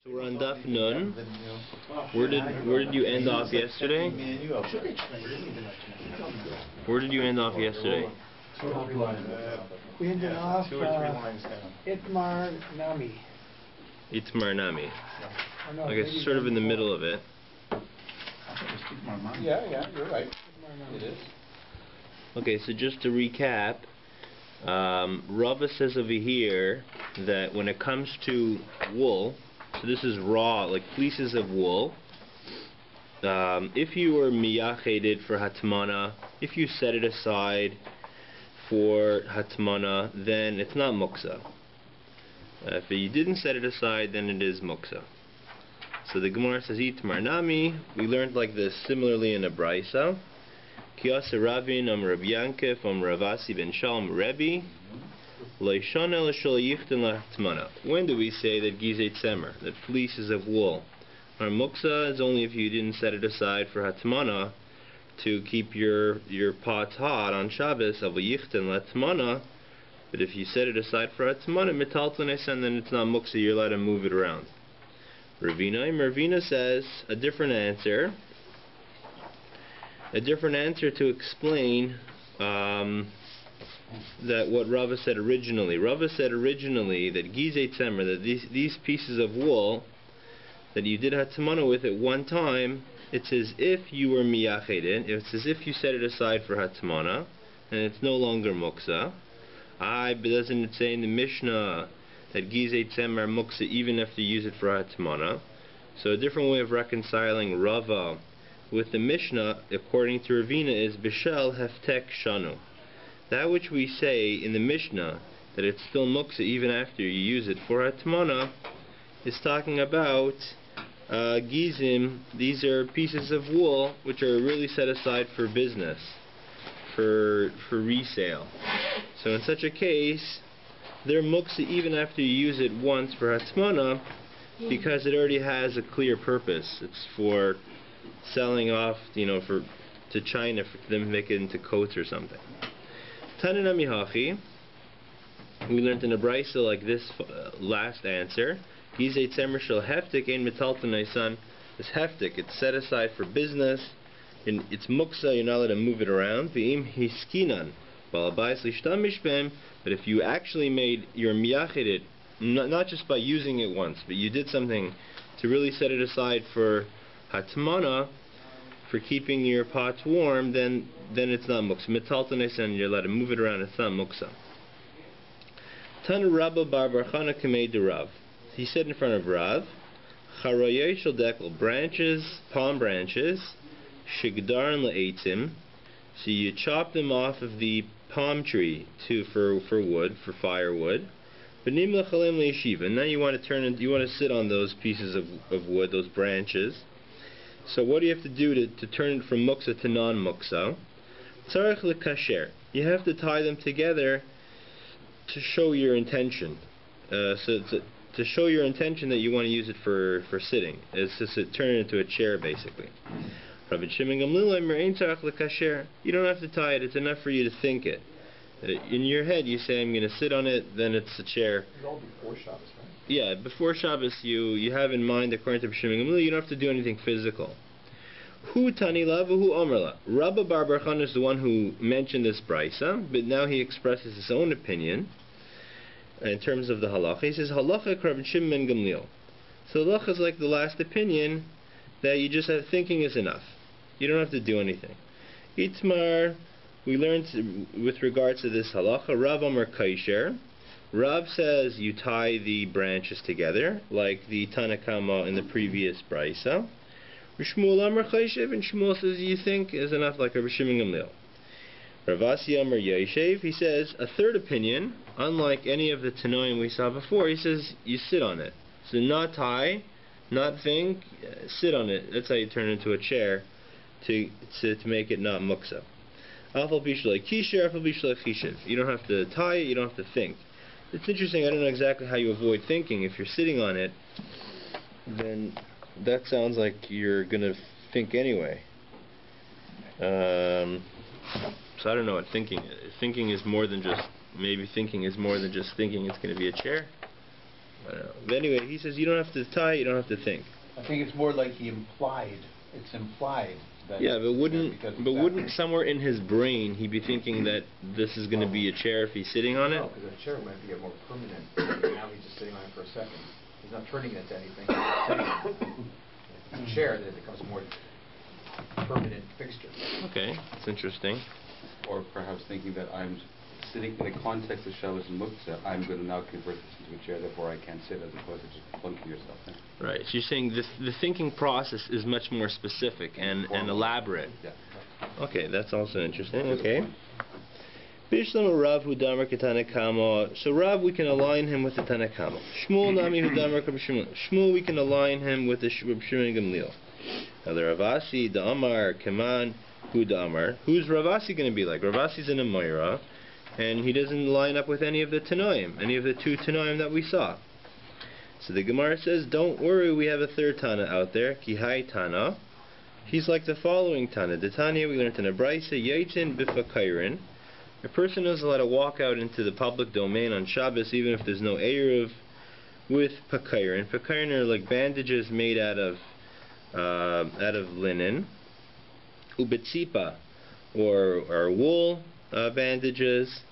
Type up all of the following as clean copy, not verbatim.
So we're on DAF Nun. Where did you end off yesterday? Where did you end off yesterday? We ended off Itmar Nami. Itmar Nami. No, I guess sort of in the middle of it. Yeah, you're right. It is. Okay, so just to recap, Rava says over here that when it comes to wool, so this is raw, like fleeces of wool, if you were miyacheded for hatmana, if you set it aside for hatmana, then it's not muksa. If you didn't set it aside, then it is muksa. So the Gemara says, Itmar Nami, we learned like this similarly in a Braisa. Kiyasa Ravin Rav Yankif Ravasi ben Shalom Rebbe. When do we say that gizei tzemer, that fleeces of wool, our muksa is only if you didn't set it aside for hatmana to keep your pots hot on Shabbos, but if you set it aside for hatmana, then it's not muksa, you're allowed to move it around. Ravina says a different answer to explain that what Rava said originally. Rava said originally that gizei tzemer, that these pieces of wool that you did hatmana with at one time, it's as if you were miyached, it's as if you set it aside for hatmana, and it's no longer muksa. But doesn't it say in the Mishnah that gizei tzemer muksa even if you use it for hatmana? So a different way of reconciling Rava with the Mishnah, according to Ravina, is bishel heftek shanu. That which we say in the Mishnah, that it's still muksa even after you use it for hatmana, is talking about gizim. These are pieces of wool which are really set aside for business, for resale. So in such a case, they're muksa even after you use it once for hatmana, because it already has a clear purpose. It's for selling off, to China for them to make it into coats or something. Tanina mihachi, we learned in a brisa like this last answer. Gizei tzemer shel heftik ein metaltanai son. This heftik, it's set aside for business. And it's muksa, you're not allowed to move it around. V'im hiskinan balabayis lishtamish b'hem. But if you actually you're miyached, not just by using it once, but you did something to really set it aside for hatmana, for keeping your pots warm, then it's not muksa. Metaltanai, you're allowed to move it around, it's not muksa. Tanu Rabba bar Barchana kamei de Rav. He said in front of Rav, Charoyei shel dekel, branches, palm branches, shigdaran le'etzim, so you chop them off of the palm tree for wood, for firewood. V'nim lechalem le'yeshiva, and now you want to sit on those pieces of wood, those branches. So what do you have to do to turn it from muksa to non-muksa? Tzarech lekasher. You have to tie them together to show your intention. To show your intention that you want to use it for sitting. It's just to turn it into a chair, basically. You don't have to tie it. It's enough for you to think it. In your head, you say, I'm going to sit on it, then it's a chair. It's all before Shabbos, right? Yeah, before Shabbos, you have in mind, according to B'Shimon Gamliel, you don't have to do anything physical. Hu tani la v'hu omer la. Rabba bar Barchan is the one who mentioned this brisa, but now he expresses his own opinion in terms of the halacha. He says, halacha Rabbi Shimon Gamliel. So halacha is like the last opinion, that you just have thinking is enough. You don't have to do anything. Itmar, we learned with regards to this halacha, Rav Amar Kaisher. Rav says you tie the branches together, like the Tanakama in the previous brisa. Shmuel Amar Chayshev, and Shmuel says you think is enough, like Rabbi Shimon Gamliel. Ravasi Amar Yoseph, he says a third opinion, unlike any of the Tanoim we saw before. He says you sit on it. So not tie, not think, sit on it. That's how you turn it into a chair to make it not muksa. You don't have to tie it, you don't have to think. It's interesting, I don't know exactly how you avoid thinking. If you're sitting on it, then that sounds like you're going to think anyway. So I don't know what thinking is. Thinking is more than just, maybe thinking is more than just thinking it's going to be a chair. I don't know. But anyway, he says you don't have to tie, you don't have to think. I think it's more like he implied. It's implied. Yeah, but wouldn't somewhere in his brain he be thinking that this is going to be a chair if he's sitting on it? No, because a chair might be more permanent. Now he's just sitting on it for a second. He's not turning it to anything. He's sitting on it. It's a chair that becomes a more permanent fixture. Okay, that's interesting. Or perhaps thinking that I'm sitting in the context of Shabbos and Muktzah, I'm going to now convert this into a chair, therefore I can't sit, as opposed to just plunking yourself in. Right. So you're saying the thinking process is much more specific and elaborate. Yeah. Okay, that's also interesting. Okay. Bishlam Rav Hudamar Tanakama. So Rav, we can align him with the Tanakama. Shmuel Nami Hudamar Shmuel. Shmuel, we can align him with the Shimon Gamliel. Now the Ravasi, the Amar, Kaman, Hudamar. Who's Ravasi going to be like? Ravasi's in a Moira, and he doesn't line up with any of the Tanoim, any of the two Tanoim that we saw. So the Gemara says, don't worry, we have a third Tana out there, Kihai Tana. He's like the following Tana. The Tanya we learned in a Braisa, Yaitin Bifakairin. A person is allowed to walk out into the public domain on Shabbos even if there's no Eruv with Pakairin. Pakairin are like bandages made out of linen. Ubetzipa, or wool bandages.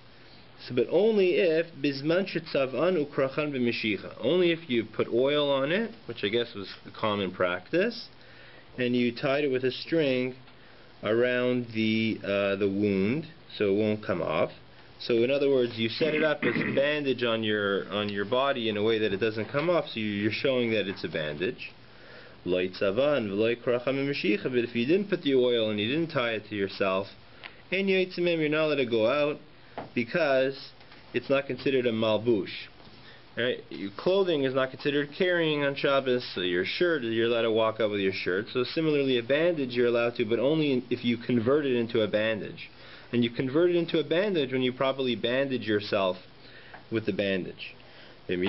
So, but only if bisman shetzavan ukrachan b'mishicha. Only if you put oil on it, which I guess was the common practice, and you tied it with a string around the wound, so it won't come off. So, in other words, you set it up as a bandage on your body in a way that it doesn't come off. So you're showing that it's a bandage. Light savan v'loy kracham b'mishicha. But if you didn't put the oil and you didn't tie it to yourself, and you're not allowed to go out, because it's not considered a malbush. Right? Your clothing is not considered carrying on Shabbos, so your shirt, you're allowed to walk out with your shirt. So similarly, a bandage you're allowed to, but only if you convert it into a bandage. And you convert it into a bandage when you properly bandage yourself with the bandage. But if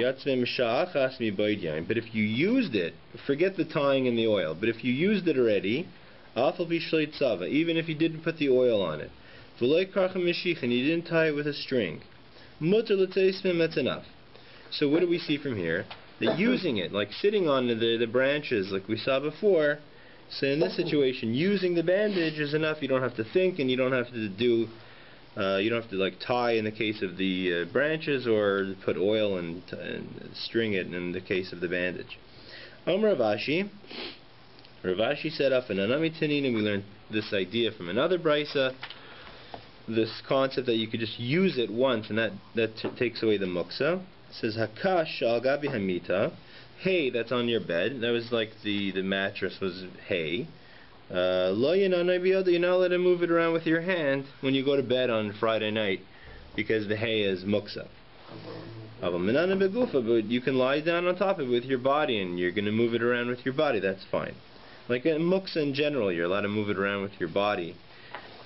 you used it, forget the tying in the oil, but if you used it already, even if you didn't put the oil on it, and you didn't tie it with a string, that's enough. So what do we see from here? That using it, like sitting on the branches like we saw before, so in this situation, using the bandage is enough. You don't have to think, and you don't have to do, you don't have to like tie in the case of the branches, or put oil and string it in the case of the bandage. Ravashi said up in Anami Tanin, and we learned this idea from another brisa, this concept that you could just use it once, and that takes away the muksa. It says hakash al gabi hamita, hay that's on your bed. That was like the mattress was hay. Lo yananai biyada, you're not allowed to move it around with your hand when you go to bed on Friday night, because the hay is muksa. But you can lie down on top of it with your body, and you're going to move it around with your body. That's fine. Like in muksa in general, you're allowed to move it around with your body.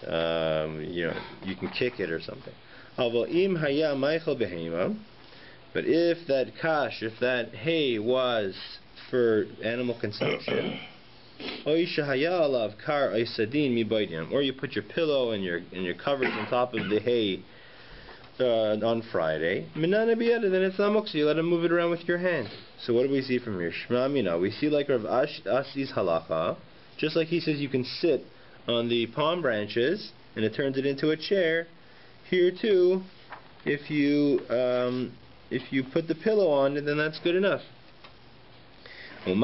You can kick it or something. But if that kash, if that hay was for animal consumption, or you put your pillow and your covers on top of the hay on Friday, then it's not muksa. You let him move it around with your hand. So what do we see from here? Shema mina. We see like Rav Asi's halacha, just like he says you can sit on the palm branches and it turns it into a chair. Here too, if you put the pillow on it, then that's good enough. Who's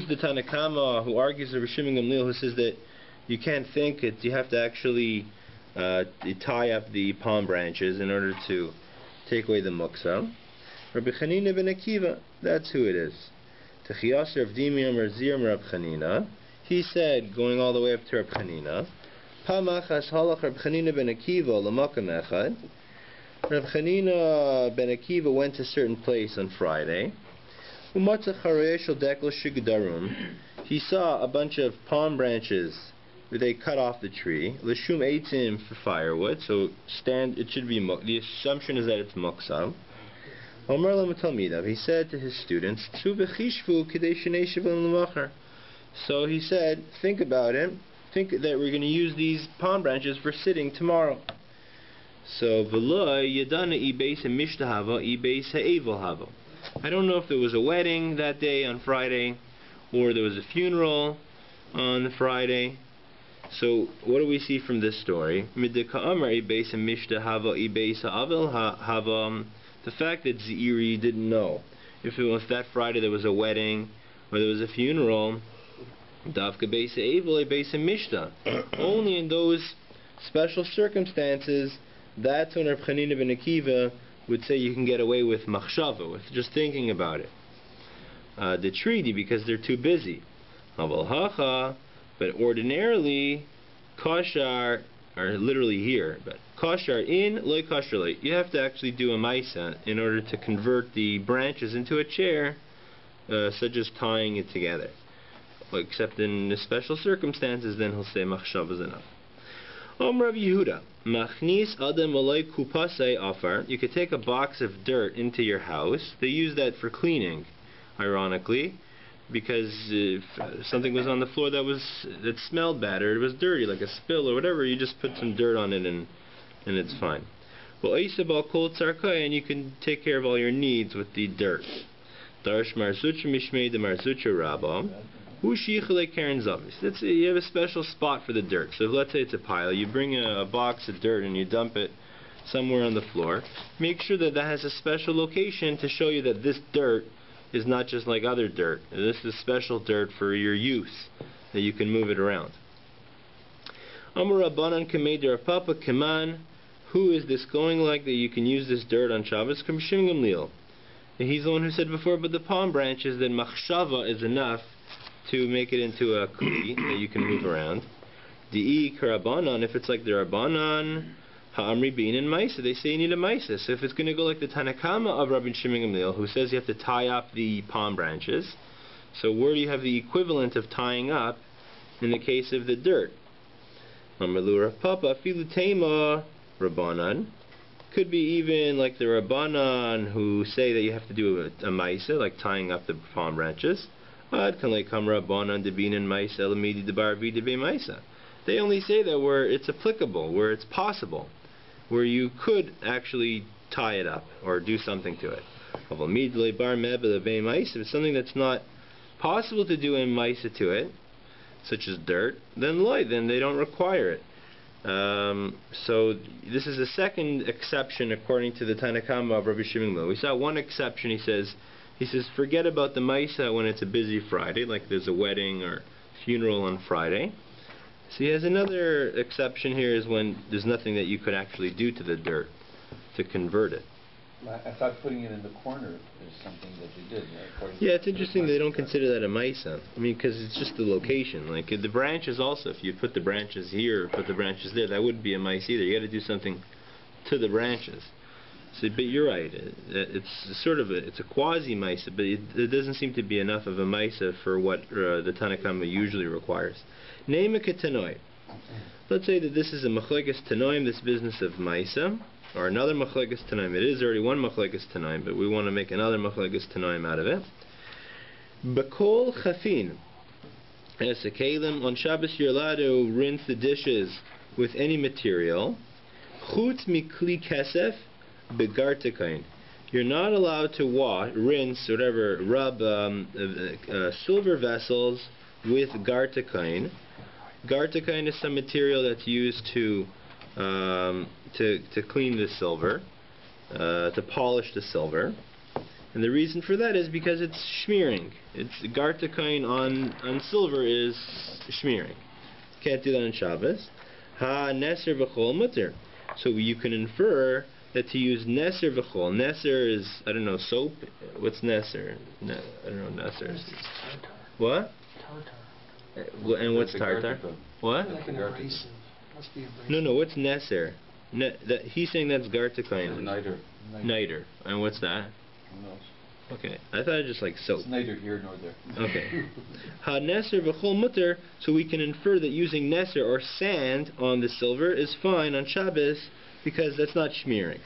the Tanakama who argues the Rishim Gamliel, who says that you can't think it, you have to actually tie up the palm branches in order to take away the muksa? Rabbi Chanina ben Akiva, that's who it is. Techiyasir of Dimiam or Ziram Rab Chanina. He said, going all the way up to Rab Chanina, Pamachas halach Rab Chanina ben Akiva l'makam echad. Rab Chanina ben Akiva went to a certain place on Friday. He saw a bunch of palm branches where they cut off the tree. Lishum eitzim for firewood, so it should be the assumption is that it's muksam. He said to his students, so he said, think about it. Think that we're going to use these palm branches for sitting tomorrow. So v'lo yadana ibeis mishtahava ibeis ha'evil hava. I don't know if there was a wedding that day on Friday, or there was a funeral on the Friday. So what do we see from this story? The fact that Zeiri didn't know if it was that Friday there was a wedding or there was a funeral. Only in those special circumstances, that's when Reb Chanina ben Akiva would say you can get away with machshava, with just thinking about it. The treaty, because they're too busy. But ordinarily, kashar, or literally here, but kashar in, loy kashar loy. You have to actually do a maisa in order to convert the branches into a chair, such as tying it together. Except in the special circumstances, then he'll say machshav is enough. Rav Yehuda, machnis adam alay kupasei afar. You could take a box of dirt into your house. They use that for cleaning, ironically, because if something was on the floor that smelled bad or it was dirty, like a spill or whatever, you just put some dirt on it and it's fine. Well, and you can take care of all your needs with the dirt. Darsh marzucha mishmei de marzucha rabba. You have a special spot for the dirt. So let's say it's a pile. You bring a box of dirt and you dump it somewhere on the floor. Make sure that that has a special location to show you that this dirt is not just like other dirt. This is special dirt for your use, that you can move it around. Amar Rabbanan Kamei Papa Kaman. Who is this going like that you can use this dirt on Shabbos? Kamshim Gamliel. He's the one who said before, but the palm branches, that machshava is enough to make it into a kli that you can move around. Di'i karabanan, if it's like the Rabbanan, ha'amri bin and maisa, they say you need a maisa. So if it's going to go like the Tanakama of Rabbi Shimon Gamliel, who says you have to tie up the palm branches, so where do you have the equivalent of tying up in the case of the dirt? Amalura Papa filutema Rabbanan. Could be even like the Rabbanan who say that you have to do a maisa, like tying up the palm branches. They only say that where it's applicable, where it's possible, where you could actually tie it up or do something to it. If it's something that's not possible to do in maisa to it, such as dirt, then they don't require it. So this is the second exception according to the Tanakama of Rabbi Shimon Gamliel. We saw one exception. He says forget about the maisa when it's a busy Friday, like there's a wedding or funeral on Friday. So he has another exception here, is when there's nothing that you could actually do to the dirt to convert it. I thought putting it in the corner is something that you did. Yeah, it's interesting they don't consider that a maisa. I mean, because it's just the location. Like the branches also, if you put the branches here or put the branches there, that wouldn't be a maisa either. You got to do something to the branches. So, but you're right. It's sort of it's a quasi maisa, but it doesn't seem to be enough of a maisa for what the Tanakama usually requires. Name a ketanoi. Let's say that this is a machlekes tanoim, this business of maisa, or another machlekes tanoim. It is already one machlekes tanoim, but we want to make another machlekes tanoim out of it. Bakol chafin. As a kalim on Shabbos, you're allowed to rinse the dishes with any material. Chutz mikli kesef. Begartakain. You're not allowed to rinse, rub silver vessels with gartakain. Gartakain is some material that's used to clean the silver, to polish the silver. And the reason for that is because it's smearing. It's gartakain on silver is smearing. Can't do that on Shabbos. Ha neser v'chol muter. So you can infer that to use neser v'chol. Neser is, I don't know, soap. What's neser? I don't know neser. What? Tartar. And what's tartar? What? Like an abrasive. Must be abrasive. No, what's neser? He's saying that's gartakain. Niter. Niter. And what's that? Who knows? Okay, I thought it was just like soap. It's neither here nor there. Okay. Ha neser v'chol muter, so we can infer that using neser or sand on the silver is fine on Shabbos because that's not smearing.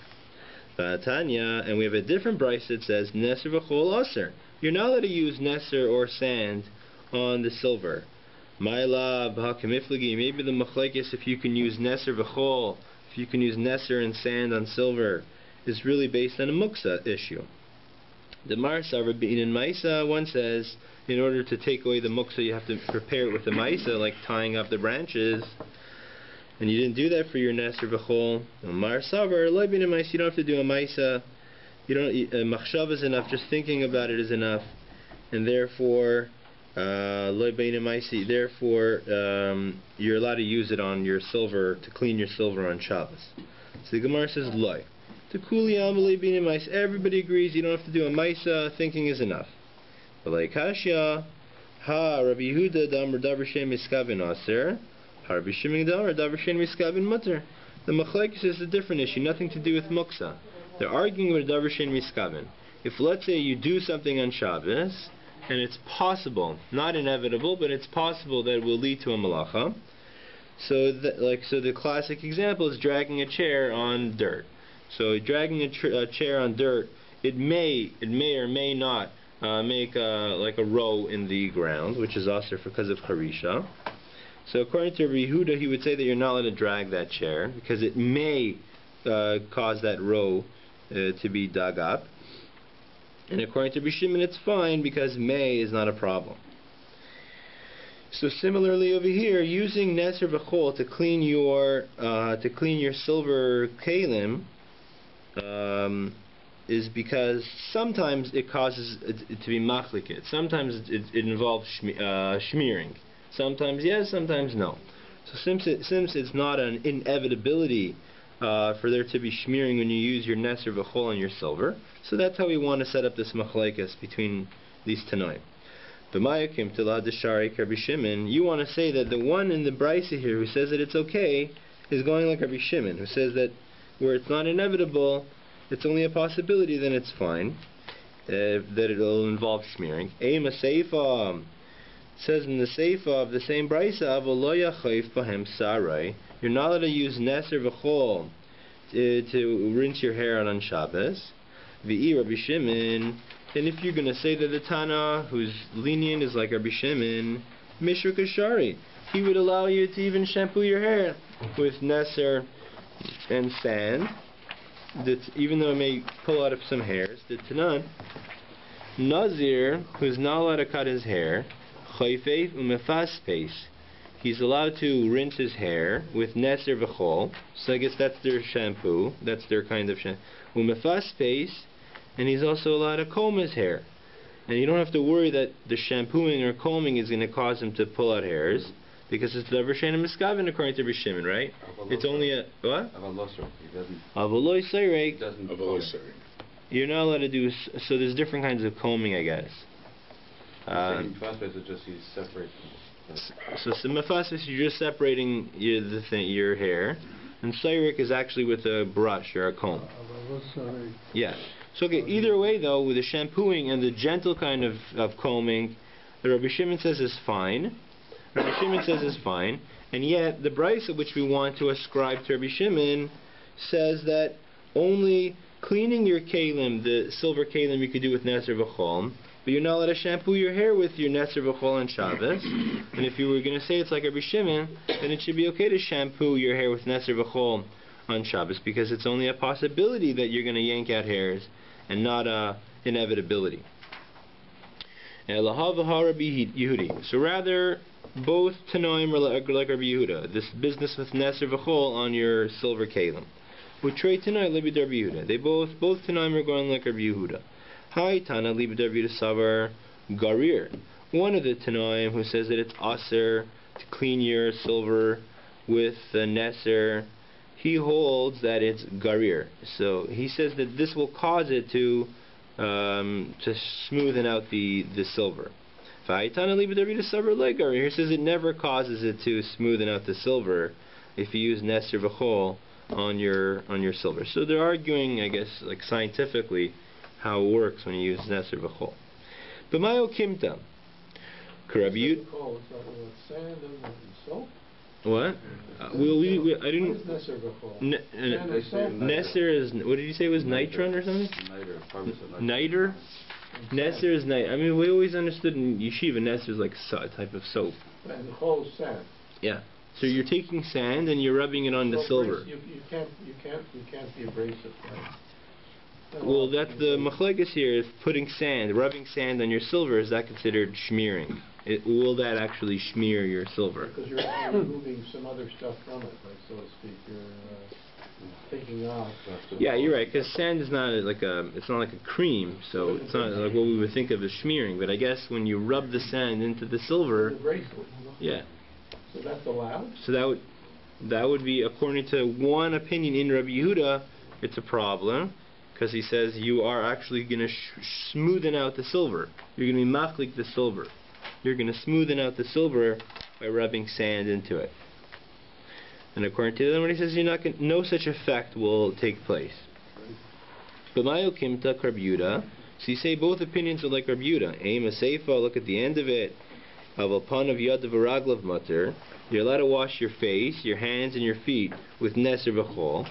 Tanya, and we have a different brayse that says neser v'chol aser. You're not allowed to use neser or sand on the silver. My love, maybe the machlekes, if you can use neser v'chol if you can use Nesser and sand on silver, is really based on a muksa issue. The Marsa Rabbein in Maisa, one says, in order to take away the muksa, you have to prepare it with the Maisa, like tying up the branches. And you didn't do that for your Nesser B'chol. Marsa Rabbein in Maisa, you don't have to do a Maisa. You don't. Machshav is enough. Just thinking about it is enough. And therefore, you're allowed to use it on your silver, to clean your silver on Shabbos. So the Gemara says, loy. Everybody agrees you don't have to do a Maisa, thinking is enough. But like Kashya, Rabbi Yehuda Damar Davar Shem Miskavin Aser, Rabbi Shimon Damar Davar Shem Miskavin Mutter. The Machlekes is a different issue, nothing to do with Muksa. They're arguing with Davar Shem Miskavin. If let's say you do something on Shabbos, and it's possible, not inevitable, but it's possible that it will lead to a malacha. So the classic example is dragging a chair on dirt. So dragging a chair on dirt, it may or may not make like a row in the ground, which is also because of harisha. So according to Rabbi Yehuda, he would say that you're not allowed to drag that chair because it may cause that row to be dug up. And according to Rabbi Shimon, it's fine because may is not a problem. So similarly over here, using Nesser B'chol to clean your silver kalim is because sometimes it causes it to be machliket. Sometimes it involves shmearing. Sometimes yes, sometimes no. So since it's not an inevitability for there to be shmearing when you use your Nesser B'chol on your silver, so that's how we want to set up this machlekes between these tanoim. B'mayakim Tila Deshari Rabbi Shimon, you want to say that the one in the Brisa here who says that it's okay is going like Rabbi Shimon, who says that where it's not inevitable, it's only a possibility, then it's fine, that it'll involve smearing. Eima Seifa says in the Seifa of the same Brisa, Avolo Yachayf Bahem Sarai, you're not allowed to use Nesser V'chol to rinse your hair on Shabbos. V'i Rabbi Shimon. And if you're going to say that the Tana, who's lenient, is like Rabbi Shimon, Mishra Kashari, he would allow you to even shampoo your hair with Nesser and sand, even though it may pull out of some hairs. The Tanan, Nazir, who's not allowed to cut his hair, Chayfeif Umefaspeis, he's allowed to rinse his hair with Nesser V'chol, so I guess that's their shampoo, that's their kind of shampoo. Umefaspeis, and he's also allowed to comb his hair. And you don't have to worry that the shampooing or combing is going to cause him to pull out hairs, because it's Davar Shem Miskavin according to Rabbi Shimon, right? It's only a what? Avoloi Seirek. You're not allowed to do. So there's different kinds of combing, I guess. So Mephasis, you're just separating your hair, and Seirek is actually with a brush or a comb. Yeah. So okay, either way though, with the shampooing and the gentle kind of combing, the Rabbi Shimon says is fine. Rabbi Shimon says is fine, and yet the Brisa which we want to ascribe to Rabbi Shimon says that only cleaning your kalim, the silver kalim, you could do with Nesser V'chol, but you're not allowed to shampoo your hair with your Nesser V'chol on Shabbos. And if you were going to say it's like Rabbi Shimon, then it should be okay to shampoo your hair with Nesser V'chol on Shabbos, because it's only a possibility that you're going to yank out hairs and not a inevitability. So rather, both Tanoim are like Rabbi Yehuda, this business with Nesser V'chol on your silver kalim. Utrei Tanai libid Rabbi Yehuda. They both Tanoim are going like Rabbi Yehuda. Hi Tana libid Rabbi Yehuda Savar Garir. One of the Tanoim who says that it's aser to clean your silver with the Nesser, he holds that it's Garir. So he says that this will cause it to smoothen out the silver. Here says it never causes it to smoothen out the silver if you use Nesser V'chol on your silver. So they're arguing, I guess, like scientifically, how it works when you use Nesser V'chol. But Mayo Kimta, what? I didn't. Nesser is. What did you say it was nitron or something? Niter. Nesser is night. I mean, we always understood in yeshiva Nesser is like a type of soap. And the whole sand. Yeah. So you're taking sand and you're rubbing it on the silver. You can't be abrasive, right? Well, that's the machlekes here, is putting sand, rubbing sand on your silver, is that considered smearing? Will that actually smear your silver? Because you're removing some other stuff from it, like, so to speak. You're taking off. Yeah, you're right, because sand is not it's not like a cream, so it's not like what we would think of as smearing. But I guess when you rub the sand into the silver, yeah. So that's allowed? So that would be, according to one opinion in Rabbi Yehuda, it's a problem, because he says you are actually going to smoothen out the silver. You're going to be machlik the silver. You're going to smoothen out the silver by rubbing sand into it. And according to them, when he says you're not no such effect will take place. But Mayo Kimta Rabbi Yehuda. So you say both opinions are like Rabbi Yehuda. Aim a seifa, look at the end of it. Avalpan of yad v'raglav mutter. You're allowed to wash your face, your hands, and your feet with neser v'chol.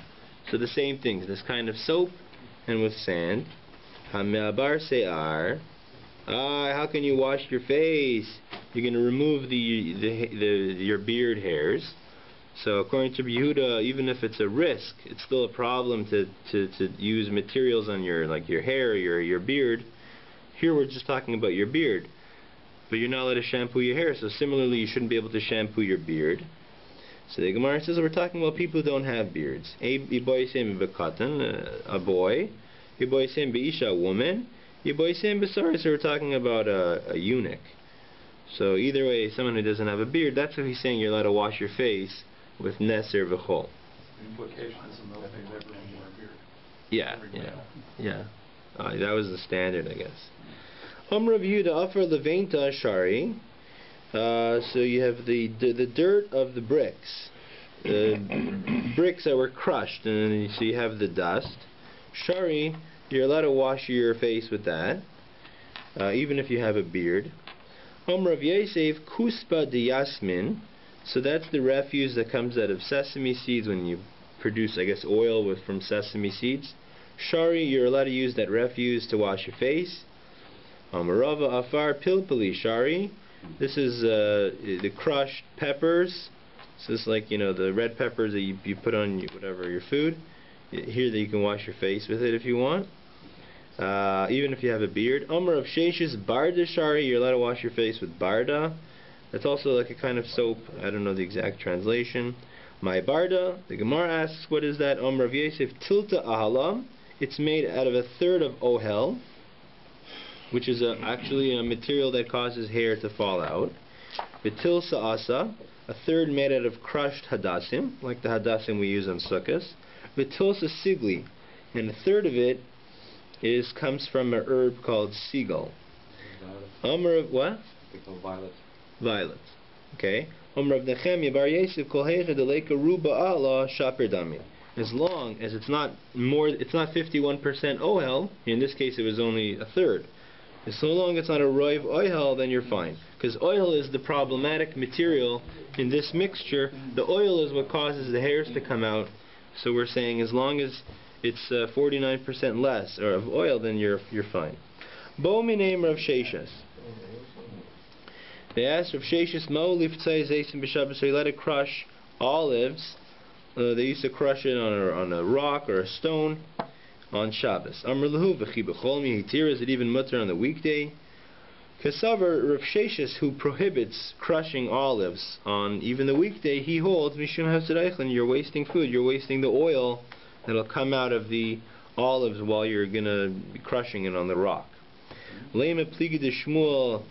So the same things. This kind of soap and with sand. Hame'abar se'ar. How can you wash your face? You're going to remove your beard hairs. So according to Yehuda, even if it's a risk, it's still a problem to use materials on your hair, your beard. Here we're just talking about your beard, but you're not allowed to shampoo your hair. So similarly, you shouldn't be able to shampoo your beard. So the Gemara says we're talking about people who don't have beards. A boy, a boy. A woman. So we're talking about a eunuch. So either way, someone who doesn't have a beard, that's what he's saying. You're allowed to wash your face with neser v'chol. Implications of that they never wear a beard. Yeah. That was the standard, I guess. Rav Yehuda Afar Leventa Shari. So you have the dirt of the bricks, bricks that were crushed, and so you have the dust. Shari, you're allowed to wash your face with that, even if you have a beard. Rav Yosef Kuspa de Yasmin. So that's the refuse that comes out of sesame seeds when you produce, I guess, oil from sesame seeds. Shari, you're allowed to use that refuse to wash your face. Amarava Afar Pilpili Shari. This is the crushed peppers. So it's like, the red peppers that you put on your food. Here that you can wash your face with it if you want. Even if you have a beard. Amar of Sheshis Barda Shari, you're allowed to wash your face with Barda. That's also like a kind of soap. I don't know the exact translation. My Barda, the Gemara asks, what is that? Amar of Yosef Tilta Ahalam. It's made out of 1/3 of ohel, which is actually a material that causes hair to fall out. Betil Sa'asa, 1/3 made out of crushed hadassim, like the hadassim we use on sukkahs. Betil Sigli, and 1/3 of it comes from an herb called seagull. Amar of what? They call violet. Violet. Okay. Amar of Nechemia Bar Yosef Kol Hecha Deleka Ruba Allah Shaper Dami. As long as it's not 51% ohel. In this case, it was only 1/3. So long as it's not a roiv oil, then you're fine. Because oil is the problematic material in this mixture. The oil is what causes the hairs to come out. So we're saying as long as it's 49% less of oil, then you're fine. Bo miname Rav Sheshas. They asked Rav Sheshas, Mo liftzai zeisim b'Shabbos, so you let it crush olives. They used to crush it on a rock or a stone on Shabbos. Amr lehu v'chi b'chol mihitir, is it even mutter on the weekday? Kasavar Rav Sheshas, who prohibits crushing olives on even the weekday, he holds mishum hafzedaychlin, you're wasting food, you're wasting the oil that'll come out of the olives while you're gonna be crushing it on the rock. Lema pligi de Shmuel,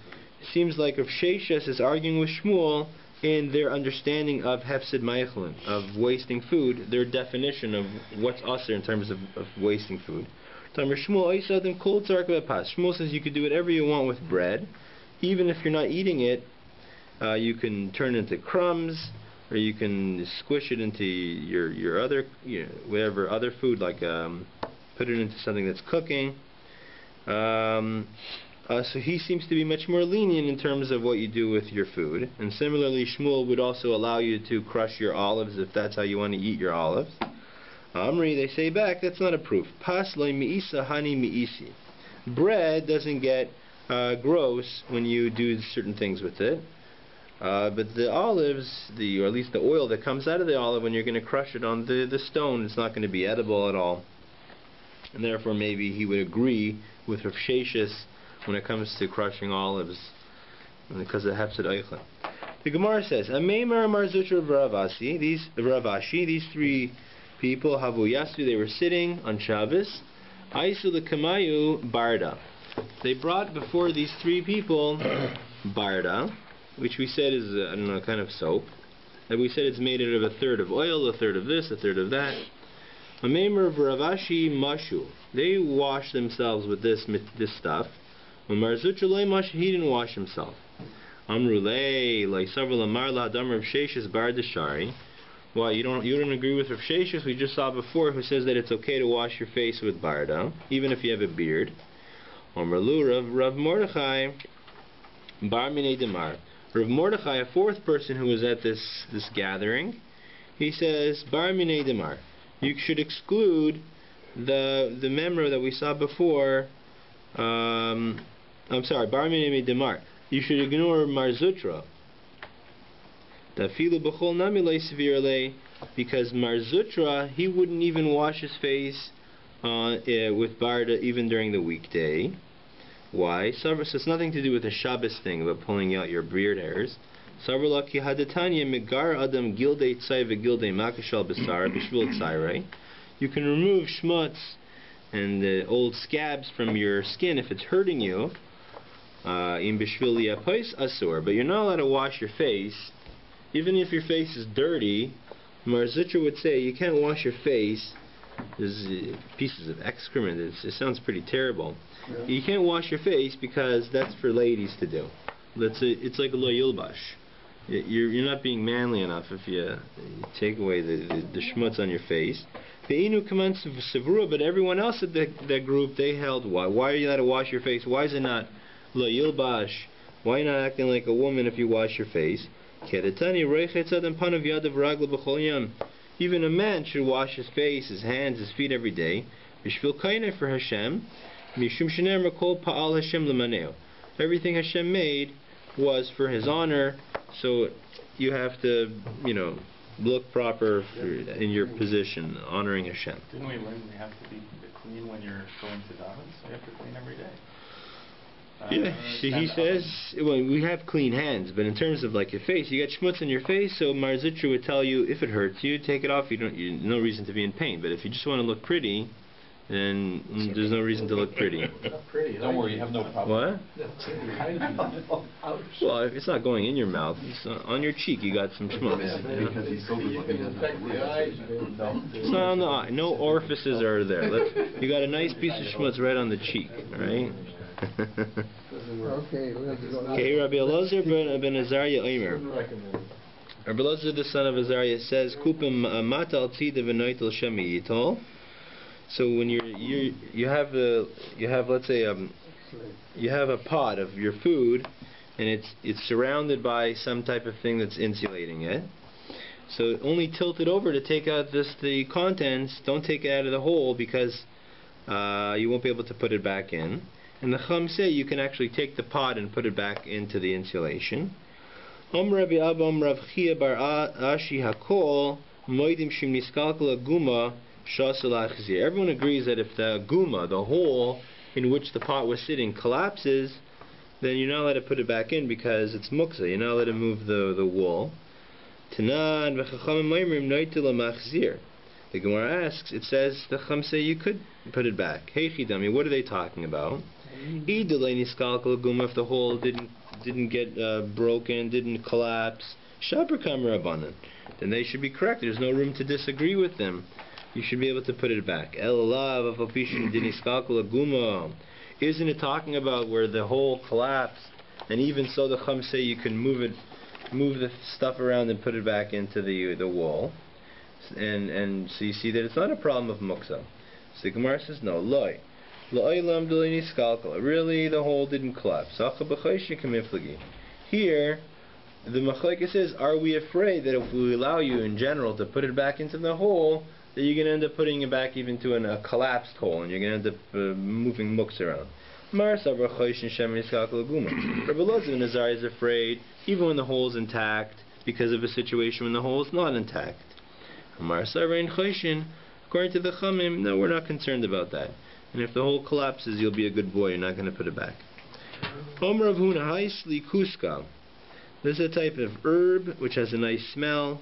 seems like Rav Sheshas is arguing with Shmuel in their understanding of hefsed ma'ichlin, of wasting food, their definition of what's usher in terms of wasting food. Shmuel says you could do whatever you want with bread, even if you're not eating it. You can turn it into crumbs, or you can squish it into your other, whatever other food, like put it into something that's cooking. So he seems to be much more lenient in terms of what you do with your food. And similarly, Shmuel would also allow you to crush your olives if that's how you want to eat your olives. Amri, they say back, that's not a proof. Pas lo mi'isa hani mi'isi. Bread doesn't get gross when you do certain things with it. But the olives, or at least the oil that comes out of the olive, when you're going to crush it on the stone, it's not going to be edible at all. And therefore maybe he would agree with Rav Sheshis when it comes to crushing olives, because of Hefsed Eichel. The Gemara says, Ameimer Marzutra Ravashi, these three people, Havu Yasu, they were sitting on Shabbos, Aisu Kamayu Barda. They brought before these three people Barda, which we said is, I don't know, kind of soap. And we said it's made out of a third of oil, a third of this, a third of that. Ameimer Ravashi Mashu. They washed themselves with this stuff. When Marzutra Loi Mashu, he didn't wash himself. Amrulei like Saval Amar La Adam Rav Sheshis Bar Deshari. Well, you don't agree with Rav Sheshis, we just saw before, who says that it's okay to wash your face with barda, even if you have a beard. Amrlu Rav Mordechai Bar Minei Demar. Rav Mordechai, a fourth person who was at this gathering, he says Bar Minei Demar. You should exclude the member that we saw before. I'm sorry, Bar Minei Demar. You should ignore Marzutra. Because Marzutra, he wouldn't even wash his face with Barda even during the weekday. Why? So it's nothing to do with the Shabbos thing about pulling out your beard hairs. You can remove schmutz and the old scabs from your skin if it's hurting you. But you're not allowed to wash your face, even if your face is dirty. Marzutra would say you can't wash your face. There's pieces of excrement. It sounds pretty terrible. Yeah. You can't wash your face because that's for ladies to do. It's like a lo yilbash. You're not being manly enough if you take away the schmutz on your face. But everyone else at that group, they held, why are you allowed to wash your face? Why is it not lo yilbash? Why are you not acting like a woman if you wash your face? Even a man should wash his face, his hands, his feet every day. For Hashem. Everything Hashem made was for His honor, so you have to, look proper in your position, honoring Hashem. Didn't we learn we have to be clean when you're going to daven? So you have to clean every day. He says, well, we have clean hands, but in terms of like your face, you got schmutz on your face, so Marzutra would tell you, if it hurts you, take it off. No reason to be in pain. But if you just want to look pretty, then there's no reason to look pretty. Don't worry, you have no problem. What? Well, if it's not going in your mouth, it's on your cheek. You got some schmutz. Because he's so good. It's not on the eye. No orifices are there. You got a nice piece of schmutz right on the cheek. All right. Okay, Rabbi Elazar ben Azariah Omer. Rabbi Elazar, the son of Azariah, says, "Kupim matal tzida v'noitel shemi yitol." So when you have let's say you have a pot of your food, and it's surrounded by some type of thing that's insulating it. So only tilt it over to take out the contents. Don't take it out of the hole because you won't be able to put it back in. And the Chum say you can actually take the pot and put it back into the insulation. Everyone agrees that if the guma, the hole in which the pot was sitting, collapses, then you're not allowed to put it back in because it's muksa. You're not allowed to move the wool. The Gemara asks, it says the Chum say you could put it back. Hey Chidami, what are they talking about? If the hole didn't get broken, didn't collapse, then they should be correct. There's no room to disagree with them. You should be able to put it back. Isn't it talking about where the hole collapsed, and even so the Chum say you can move the stuff around and put it back into the wall, and so you see that it's not a problem of muksa. So the Gemara says no, loy. Really, the hole didn't collapse. Here, the Machlekes says, are we afraid that if we allow you in general to put it back into the hole, that you're going to end up putting it back even to a collapsed hole, and you're going to end up moving muks around? Rabbi Elazar ben Azariah is afraid, even when the hole is intact, because of a situation when the hole is not intact. According to the Chamim, no, we're not concerned about that. And if the hole collapses, you'll be a good boy, you're not going to put it back. This is a type of herb which has a nice smell.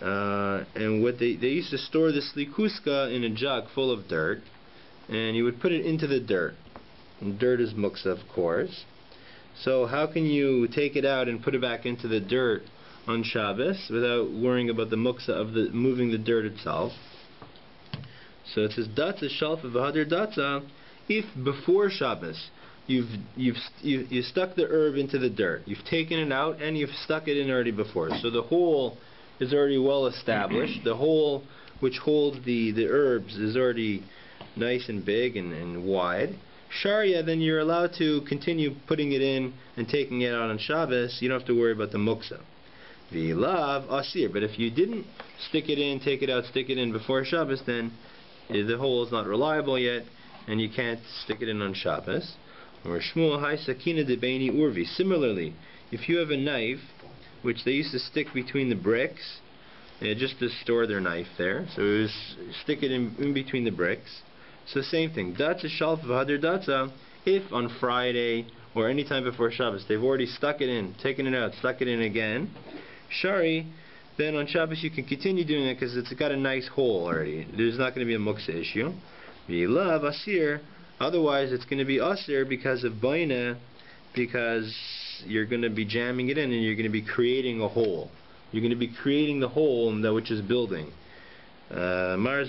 And what they used to store this likuska in a jug full of dirt, and you would put it into the dirt. And dirt is muksa, of course. So how can you take it out and put it back into the dirt on Shabbos without worrying about the muksa of the moving the dirt itself? So it says datza shalfa v'hadir datza. If before Shabbos you stuck the herb into the dirt, you've taken it out and you've stuck it in already before, so the hole is already well established. The hole which holds the herbs is already nice and big and wide. Sharia, then you're allowed to continue putting it in and taking it out on Shabbos. You don't have to worry about the muksa. The lav asir. But if you didn't stick it in, take it out, stick it in before Shabbos, then the hole is not reliable yet, and you can't stick it in on Shabbos. Or Shmuel hai sakina de beini urvi. Similarly, if you have a knife which they used to stick between the bricks, just to store their knife there, so it was stick it in between the bricks. So same thing. Datza shalf v'hadir datza. If on Friday or any time before Shabbos they've already stuck it in, taken it out, stuck it in again, shari, then on Shabbos you can continue doing it because it's got a nice hole already. There's not going to be a muksa issue. V'lav asir. Otherwise it's going to be asir because of baina, because you're going to be jamming it in and you're going to be creating a hole. You're going to be creating the hole in that which is building. And they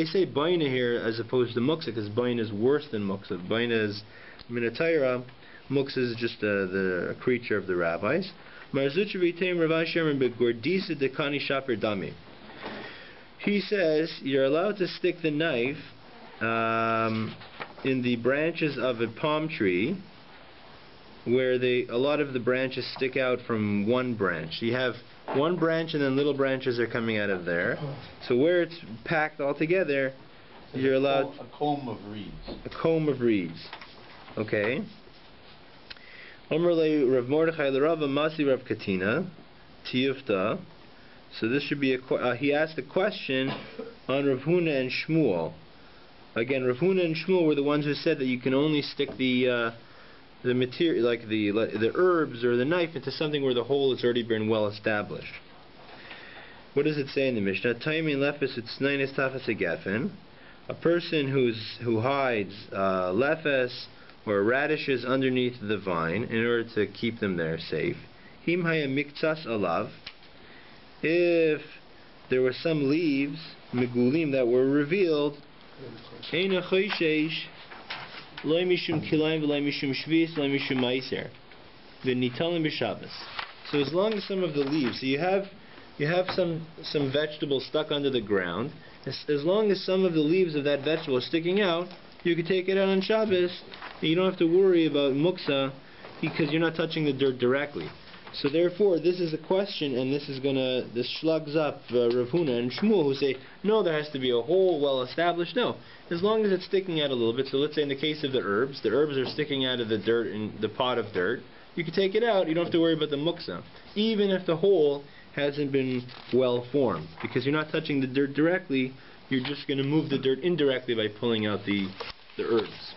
say baina here as opposed to muksa, because baina is worse than muksa. Baina is minatayra, muksa is just the creature of the rabbis. He says you're allowed to stick the knife in the branches of a palm tree where a lot of the branches stick out from one branch. You have one branch and then little branches are coming out of there. So where it's packed all together, you're allowed a comb of reeds. A comb of reeds. Okay. Rav Mordechai l'Rava Masi Rav Katina Tiyufta. So this should be he asked a question on Rav Huna and Shmuel. Again, Rav Huna and Shmuel were the ones who said that you can only stick the material, like the herbs or the knife, into something where the hole has already been well established. What does it say in the Mishnah? Taimin lefes u'tsnainis tachas gefen. A person who hides lefes or radishes underneath the vine in order to keep them there safe. Him haya miktsas alav. If there were some leaves, megulim, that were revealed, eina choishesh. So as long as some of the leaves, so you have some vegetables stuck under the ground, as long as some of the leaves of that vegetable are sticking out, you can take it out on Shabbos, and you don't have to worry about muksa because you're not touching the dirt directly. So therefore, this is a question, and this slugs up Rav Huna and Shmuel, who say, no, there has to be a hole well established. No, as long as it's sticking out a little bit. So let's say in the case of the herbs are sticking out of the dirt, in the pot of dirt. You can take it out. You don't have to worry about the muksa, even if the hole hasn't been well formed, because you're not touching the dirt directly. You're just going to move the dirt indirectly by pulling out the herbs.